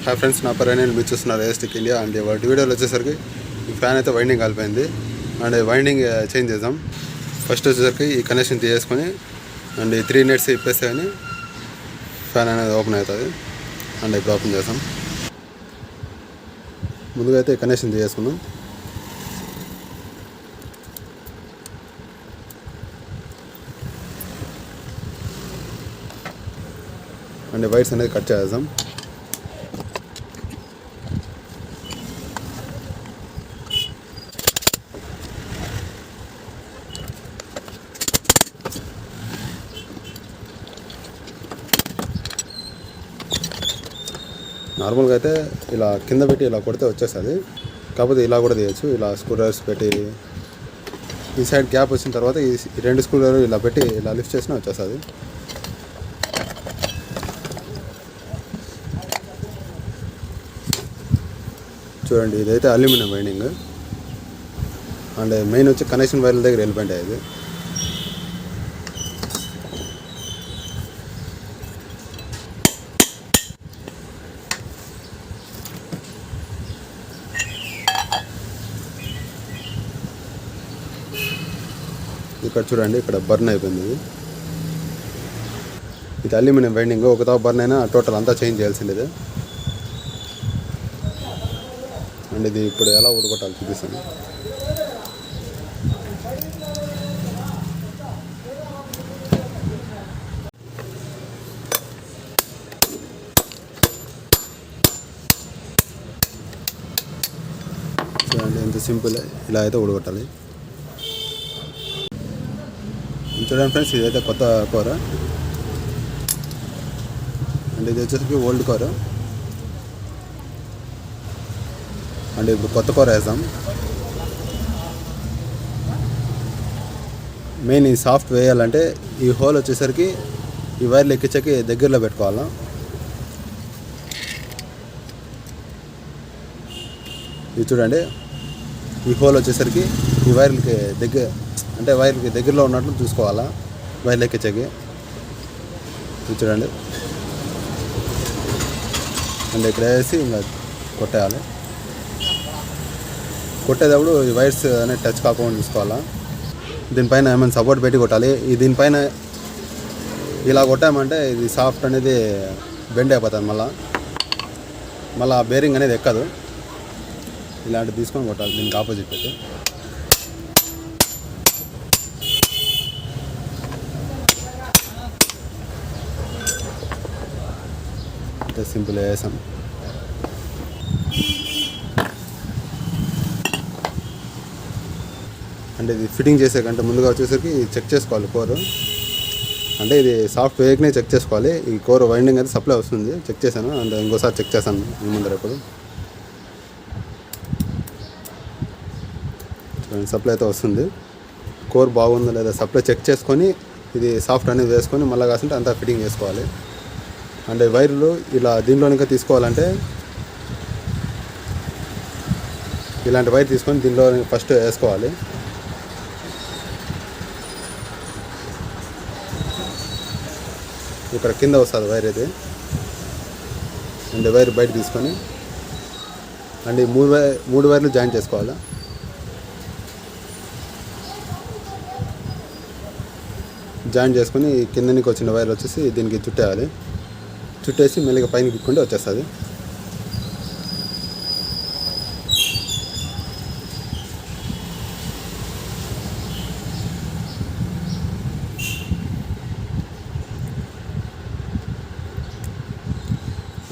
Hi friends, నా పేరు నేను మీరు చూస్తున్నారు ఏఎస్టిక్ ఇండియా. అండ్ వాటి వీడియోలో వచ్చేసరికి ఈ ఫ్యాన్ అయితే వైండింగ్ కాలిపోయింది. అండ్ వైండింగ్ చేంజ్ చేద్దాం. ఫస్ట్ వచ్చేసరికి ఈ కనెక్షన్ తీసేసుకొని అండ్ ఈ 3 నెట్స్ ఇప్పేస్తే కానీ ఫ్యాన్ అనేది ఓపెన్ అవుతుంది. అండ్ ఇప్పుడు ఓపెన్ చేస్తాం. ముందుగా అయితే ఈ కనెక్షన్ తీసేసుకుందాం. అండ్ వైర్స్ అనేది కట్ చేద్దాం. నార్మల్గా అయితే ఇలా కింద పెట్టి ఇలా కొడితే వచ్చేస్తుంది. కాకపోతే ఇలా కూడా తీయచ్చు. ఇలా స్క్రూ డ్రైవర్స్ పెట్టి ఈ సైడ్ గ్యాప్ వచ్చిన తర్వాత ఈ 2 స్క్రూ డ్రైవర్ ఇలా పెట్టి ఇలా లిఫ్ట్ చేసినా వచ్చేస్తుంది. చూడండి, ఇదైతే అల్యూమినియం వైండింగ్. అండ్ మెయిన్ వచ్చి కనెక్షన్ వైర్ల దగ్గర వెళ్ళిపోయింటాయి. ఇది ఇక్కడ చూడండి, ఇక్కడ బర్న్ అయిపోయింది. ఇది అల్యూమినియం వైండింగ్. ఒకతో బర్న్ అయినా టోటల్ అంతా చేంజ్ చేయాల్సింది. అండ్ ఇది ఇప్పుడు ఎలా ఊడగొట్టాలి చూపిస్తాను. చూడండి, ఎంత సింపుల్. ఇలా అయితే ఊడగొట్టాలి. చూడండి ఫ్రెండ్స్, ఇదైతే కొత్త కూర. అండ్ ఇది వచ్చేసి ఓల్డ్ కూర. అండ్ ఇప్పుడు కొత్త కూర వేస్తాం. మెయిన్ ఈ సాఫ్ట్ వేయాలంటే ఈ హోల్ వచ్చేసరికి ఈ వైర్లు ఎక్కించకి దగ్గరలో పెట్టుకోవాలా. ఇది చూడండి, ఈ హోల్ వచ్చేసరికి ఈ వైర్లకి వైర్లకి దగ్గరలో ఉన్నట్లు చూసుకోవాలా వైర్లు ఎక్కించకి. ఇది చూడండి. అండ్ ఇక్కడ వేసి ఇంకా కొట్టేయాలి. కొట్టేటప్పుడు ఈ వైర్స్ అనేది టచ్ కాకుండా చూసుకోవాలా. దీనిపైన ఏమైనా సపోర్ట్ పెట్టి కొట్టాలి. దీనిపైన ఇలా కొట్టామంటే ఇది సాఫ్ట్ అనేది బెండ్ అయిపోతుంది. మళ్ళీ బేరింగ్ అనేది ఎక్కదు. ఇలాంటివి తీసుకొని కొట్టాలి. దీనికి ఆపోజిట్ పెట్టి సింపుల్ వేసాం. అంటే ఇది ఫిట్టింగ్ చేసే కంటే ముందుగా వచ్చేసరికి చెక్ చేసుకోవాలి కోర్. అంటే ఇది సాఫ్ట్ వేక్నే చెక్ చేసుకోవాలి. ఈ కోర్ వైండింగ్ అయితే సప్లై వస్తుంది. చెక్ చేశాను. అండ్ ఇంకోసారి చెక్ చేశాను మీ ముందర. ఇప్పుడు సప్లై అయితే వస్తుంది. కోర్ బాగుందా లేదా సప్లై చెక్ చేసుకొని ఇది సాఫ్ట్ అనేది వేసుకొని మళ్ళీ కాసింటే అంతా ఫిట్టింగ్ చేసుకోవాలి. అంటే వైర్లు ఇలా దీనిలోనిగా తీసుకోవాలంటే ఇలాంటి వైర్ తీసుకొని దీనిలో ఫస్ట్ వేసుకోవాలి. ఇక్కడ కింద వస్తుంది వైర్ ఇది. అండ్ వైర్ బయట తీసుకొని అండ్ ఈ 3 వైర్లు జాయిన్ చేసుకోవాలి. జాయిన్ చేసుకొని కింద నుంచి వచ్చిన వైర్ వచ్చేసి దీనికి చుట్టేయాలి. చుట్టేసి మెల్లిగా పైన గిక్కుంటే వచ్చేస్తుంది.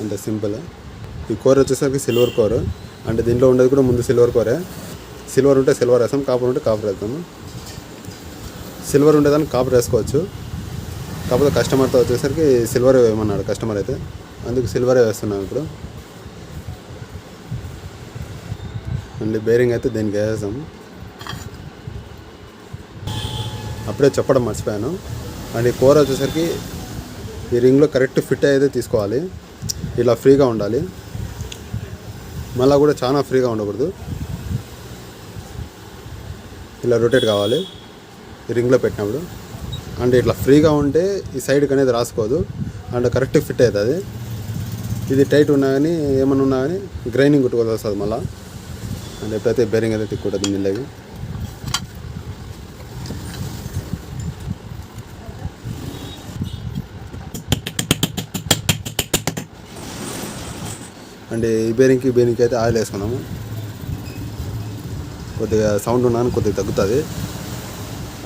అంతే సింపుల్. ఈ కోర్ వచ్చేసరికి సిల్వర్ కోర్. అంటే దీంట్లో ఉండేది కూడా ముందు సిల్వర్ కోరే. సిల్వర్ ఉంటే సిల్వర్ వేస్తాం, కాపర్ ఉంటే కాపర్ వేస్తాము. సిల్వర్ ఉండేదాన్ని కాపర్ వేసుకోవచ్చు. కాకపోతే కస్టమర్తో వచ్చేసరికి సిల్వరే వేయమన్నాడు కస్టమర్ అయితే. అందుకు సిల్వరే వేస్తున్నాం ఇప్పుడు. అండ్ బేరింగ్ అయితే దీనికి వేసాం. అప్పుడే చెప్పడం మర్చిపోయాను. అండ్ ఈ కూర వచ్చేసరికి ఈ రింగ్లో కరెక్ట్ ఫిట్ అయితే తీసుకోవాలి. ఇలా ఫ్రీగా ఉండాలి. మళ్ళీ కూడా చాలా ఫ్రీగా ఉండకూడదు. ఇలా రొటేట్ కావాలి ఈ రింగ్లో పెట్టినప్పుడు. అండ్ ఇట్లా ఫ్రీగా ఉంటే ఈ సైడ్కి అనేది రాసుకోదు. అండ్ కరెక్ట్ ఫిట్ అవుతుంది. ఇది టైట్ ఉన్నా కానీ ఏమన్నా ఉన్నా కానీ గ్రైండింగ్ కొట్టుకోవాల్సి వస్తుంది మళ్ళీ. అండ్ ఎప్పుడైతే బేరింగ్ అయితే తిక్కుంటుంది దీనిలోకి. అండ్ ఈ బేరింగ్కి అయితే ఆయిల్ వేసుకున్నాము. కొద్దిగా సౌండ్ ఉన్నాను కొద్దిగా తగ్గుతుంది.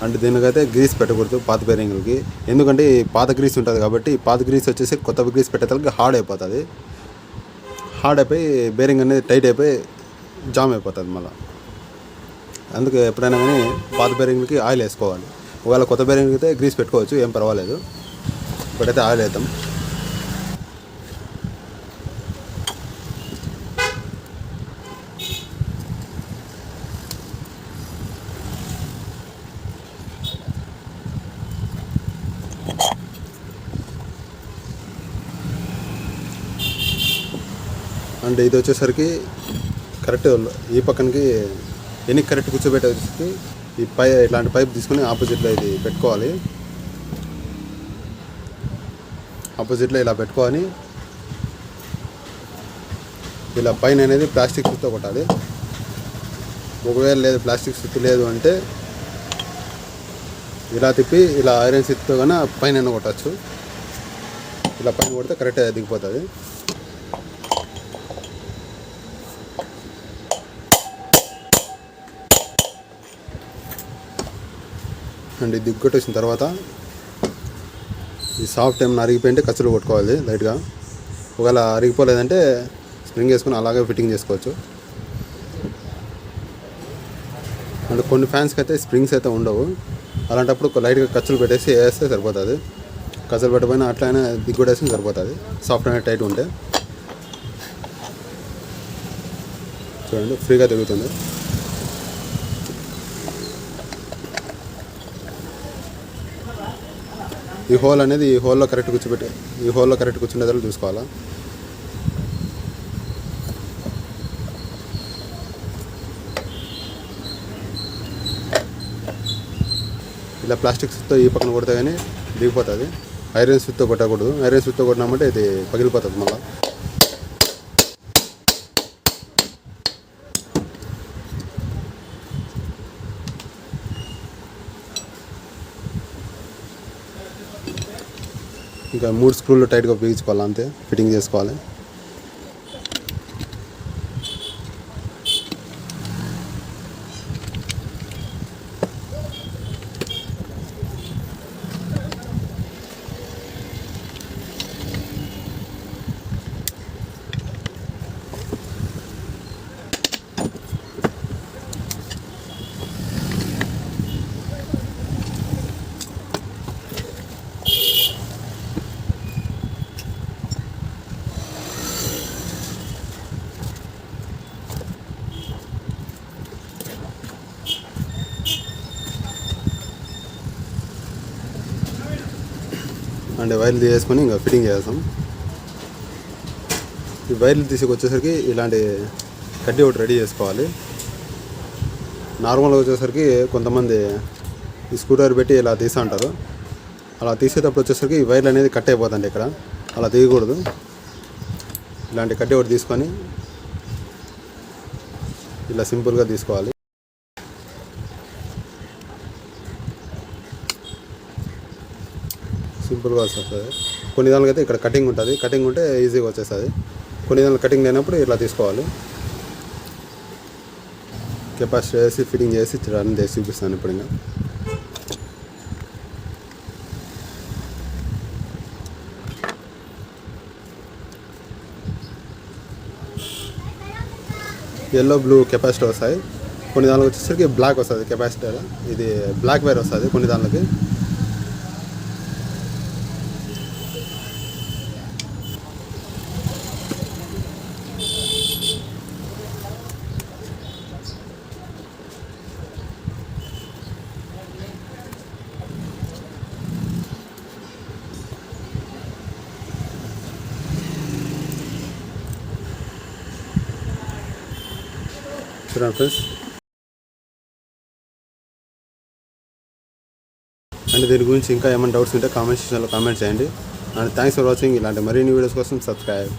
అండ్ దీనికైతే గ్రీస్ పెట్టకూడదు పాత బేరింగ్లకి, ఎందుకంటే పాత గ్రీస్ ఉంటుంది కాబట్టి పాత గ్రీస్ వచ్చేసి కొత్త గ్రీస్ పెట్టేసరికి హార్డ్ అయిపోతుంది. హార్డ్ అయిపోయి బేరింగ్ అనేది టైట్ అయిపోయి జామ్ అయిపోతుంది మళ్ళీ. అందుకే ఎప్పుడైనా కానీ పాత బేరింగ్లకి ఆయిల్ వేసుకోవాలి. ఒకవేళ కొత్త బేరింగ్కి అయితే గ్రీస్ పెట్టుకోవచ్చు, ఏం పర్వాలేదు. ఇప్పుడైతే ఆయిల్ వేద్దాం. అండ్ ఇది వచ్చేసరికి కరెక్ట్ ఈ పక్కనకి ఎన్ని కరెక్ట్ కూర్చోబెట్టేసరికి ఈ ఇట్లాంటి పైప్ తీసుకుని ఆపోజిట్లో ఇది పెట్టుకోవాలి. ఆపోజిట్లో ఇలా పెట్టుకోవాలి. ఇలా పైన అనేది ప్లాస్టిక్ సుత్తో కొట్టాలి. ఒకవేళ లేదు ప్లాస్టిక్ సుత్తు లేదు అంటే ఇలా తిప్పి ఇలా ఐరన్ సుత్తో కానీ పైన కొట్టచ్చు. ఇలా పైన కొడితే కరెక్ట్గా దిగిపోతుంది. అండ్ ఇది దిగ్గొట్టేసిన తర్వాత ఈ సాఫ్ట్ ఏమైనా అరిగిపోయింటే కచ్చులు కొట్టుకోవాలి లైట్గా. ఒకవేళ అరిగిపోలేదంటే స్ప్రింగ్ వేసుకొని అలాగే ఫిట్టింగ్ చేసుకోవచ్చు. అండ్ కొన్ని ఫ్యాన్స్కి అయితే స్ప్రింగ్స్ అయితే ఉండవు, అలాంటప్పుడు లైట్గా కచ్చులు పెట్టేసి వేస్తే సరిపోతుంది. కచ్చులు పెట్టకపోయినా అట్లయినా దిగ్గొట్టేసి సరిపోతుంది, సాఫ్ట్ అనేది టైట్ ఉంటే. చూడండి ఫ్రీగా తిరుగుతుంది. ఈ హోల్ అనేది ఈ హోల్లో కరెక్ట్ కూర్చునేదాన్ని చూసుకోవాలా. ఇలా ప్లాస్టిక్ సుత్తో ఈ పక్కన కొడితే కానీ దిగిపోతుంది. ఐరన్ సుత్తో కొట్టకూడదు, ఐరన్ సుత్తో కొట్టినామంటే ఇది పగిలిపోతుంది మళ్ళీ. ఇంకా 3 స్క్రూలు టైట్గా బిగించుకోవాలి, అంతే ఫిట్టింగ్ చేసుకోవాలి. అండ్ వైర్లు తీసేసుకొని ఇంకా ఫిట్టింగ్ చేస్తాం. ఈ వైర్లు తీసుకొచ్చేసరికి ఇలాంటి కడ్డీ ఒకటి రెడీ చేసుకోవాలి. నార్మల్గా వచ్చేసరికి కొంతమంది ఈ స్క్రూడ్రైవర్ పెట్టి ఇలా తీసా అంటారు. అలా తీసేటప్పుడు వచ్చేసరికి ఈ వైర్లు అనేది కట్ అయిపోతుంది. ఇక్కడ అలా తీయకూడదు. ఇలాంటి కడ్డీ ఒకటి తీసుకొని ఇలా సింపుల్గా తీసుకోవాలి. సింపుల్గా వస్తుంది. కొన్ని దానికి అయితే ఇక్కడ కటింగ్ ఉంటుంది, కటింగ్ ఉంటే ఈజీగా వచ్చేస్తుంది. కొన్ని దానికి కటింగ్ లేనప్పుడు ఇట్లా తీసుకోవాలి. కెపాసిటీ వేసి ఫిట్టింగ్ చేసి రన్ చేసి చూపిస్తాను ఇప్పుడు. ఇంకా ఎల్లో బ్లూ కెపాసిటీ వస్తాయి. కొన్ని దానికి వచ్చేసరికి బ్లాక్ వస్తుంది కెపాసిటర్. ఇది బ్లాక్ వైర్ వస్తుంది కొన్ని దానికి. చూడండి ఫ్రెండ్స్. అండ్ దీని గురించి ఇంకా ఏమైనా డౌట్స్ ఉంటే కామెంట్ సెక్షన్లో కామెంట్ చేయండి. And thanks for watching. ఇలాంటి మరిన్ని వీడియోస్ కోసం సబ్స్క్రైబ్.